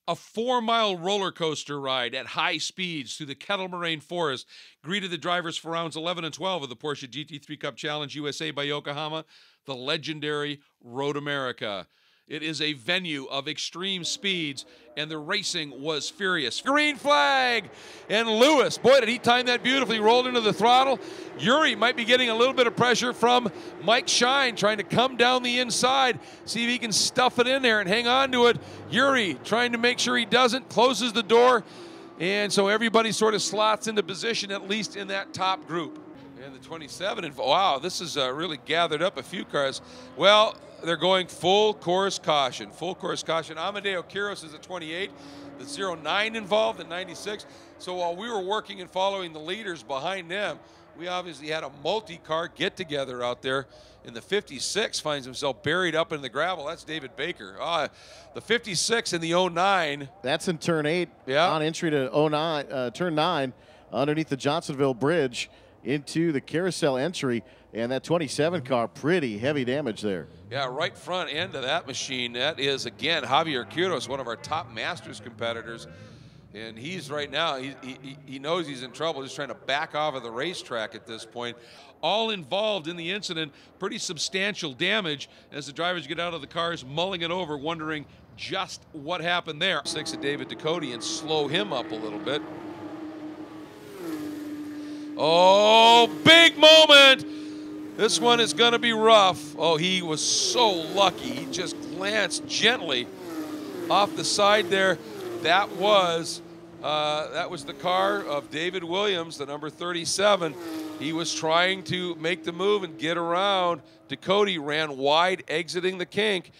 A 4-mile roller coaster ride at high speeds through the Kettle Moraine Forest greeted the drivers for rounds 11 and 12 of the Porsche GT3 Cup Challenge USA by Yokohama, the legendary Road America. It is a venue of extreme speeds, and the racing was furious. Green flag! And Lewis, boy, did he time that beautifully, rolled into the throttle. Yuri might be getting a little bit of pressure from Mike Shine, trying to come down the inside, see if he can stuff it in there and hang on to it. Yuri trying to make sure he doesn't, closes the door, and so everybody sort of slots into position, at least in that top group. And the 27, and wow, this has really gathered up a few cars. Well, they're going full course caution. Full course caution. Amadeo Quiros is at 28. The 09 involved at 96. So while we were working and following the leaders behind them, we obviously had a multi-car get-together out there. And the 56 finds himself buried up in the gravel. That's David Baker. The 56 in the 09. That's in turn 8. Yeah. On entry to turn 9 underneath the Johnsonville Bridge into the carousel entry. And that 27 car, pretty heavy damage there. Yeah, right front end of that machine. That is, again, Javier Quiros, one of our top Masters competitors. And he's right now, he knows he's in trouble, just trying to back off of the racetrack at this point. All involved in the incident, pretty substantial damage as the drivers get out of the cars, mulling it over, wondering just what happened there. 6 of David Ducote and slow him up a little bit. Oh, big moment! This one is going to be rough. Oh, he was so lucky. He just glanced gently off the side there. That was the car of David Williams, the number 37. He was trying to make the move and get around. Ducote ran wide, exiting the kink,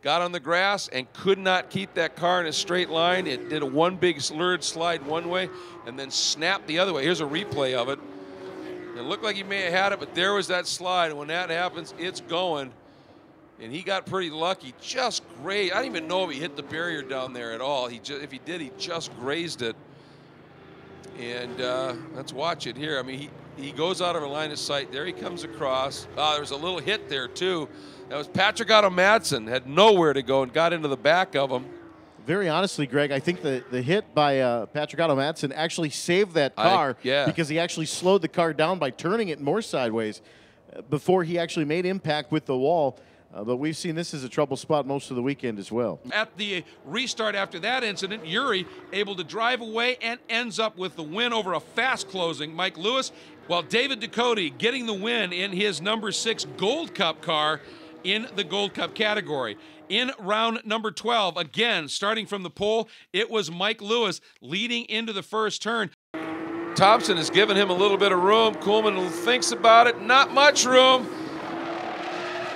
got on the grass, and could not keep that car in a straight line. It did a one big slurred slide one way and then snapped the other way. Here's a replay of it. It looked like he may have had it, but there was that slide. And when that happens, it's going. And he got pretty lucky. Just grazed. I don't even know if he hit the barrier down there at all. If he did, he just grazed it. And let's watch it here. I mean, he goes out of a line of sight. There he comes across. There was a little hit there, too. That was Patrick Otto Madsen. Had nowhere to go and got into the back of him. Very honestly, Greg, I think the hit by Patrick Otto Madsen actually saved that car because he actually slowed the car down by turning it more sideways before he actually made impact with the wall. But we've seen this as a trouble spot most of the weekend as well. At the restart after that incident, Yuri able to drive away and ends up with the win over a fast closing Mike Lewis, while David Ducote getting the win in his number 6 Gold Cup car in the Gold Cup category. In round number 12, again, starting from the pole, it was Mike Lewis leading into the first turn. Thompson has given him a little bit of room. Kuhlman thinks about it. Not much room.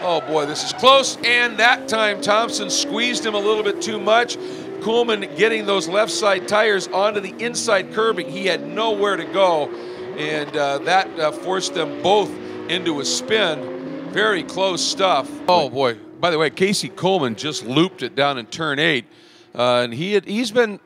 Oh, boy, this is close. And that time, Thompson squeezed him a little bit too much. Kuhlman getting those left side tires onto the inside curbing. He had nowhere to go. And that forced them both into a spin. Very close stuff. Oh, boy. By the way, Casey Coleman just looped it down in turn 8. And he's been,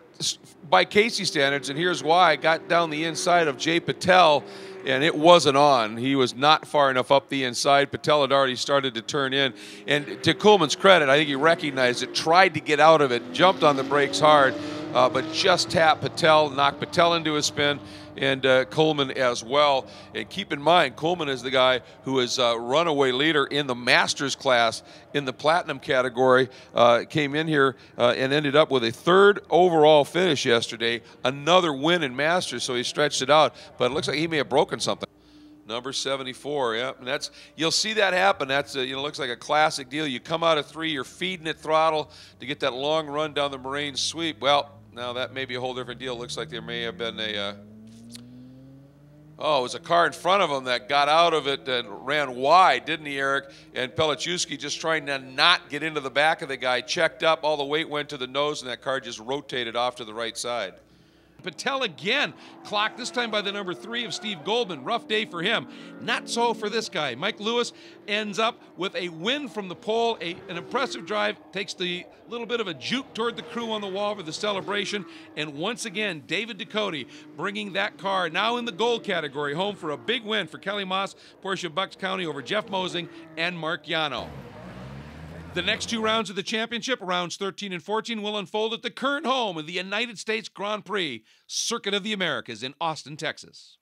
by Casey standards, and here's why, got down the inside of Jay Patel, and it wasn't on. He was not far enough up the inside. Patel had already started to turn in. And to Coleman's credit, I think he recognized it, tried to get out of it, jumped on the brakes hard, but just tapped Patel, knocked Patel into a spin, and Coleman as well. And keep in mind, Coleman is the guy who is runaway leader in the Masters class in the Platinum category. Came in here and ended up with a 3rd overall finish yesterday. Another win in Masters, so he stretched it out. But it looks like he may have broken something. Number 74, yeah, and you'll see that happen. That's looks like a classic deal. You come out of 3, you're feeding it throttle to get that long run down the Moraine sweep. Well, now that may be a whole different deal. Looks like there may have been a it was a car in front of him that got out of it and ran wide, didn't he, Eric? And Pelichowski just trying to not get into the back of the guy, checked up, all the weight went to the nose, and that car just rotated off to the right side. Patel again clocked, this time by the number 3 of Steve Goldman. Rough day for him. Not so for this guy. Mike Lewis ends up with a win from the pole, an impressive drive, takes the little bit of a juke toward the crew on the wall for the celebration, and once again, David Ducote bringing that car, now in the gold category, home for a big win for Kelly Moss, Porsche Bucks County over Jeff Mosing and Mark Yano. The next 2 rounds of the championship, rounds 13 and 14, will unfold at the current home of the United States Grand Prix Circuit of the Americas in Austin, Texas.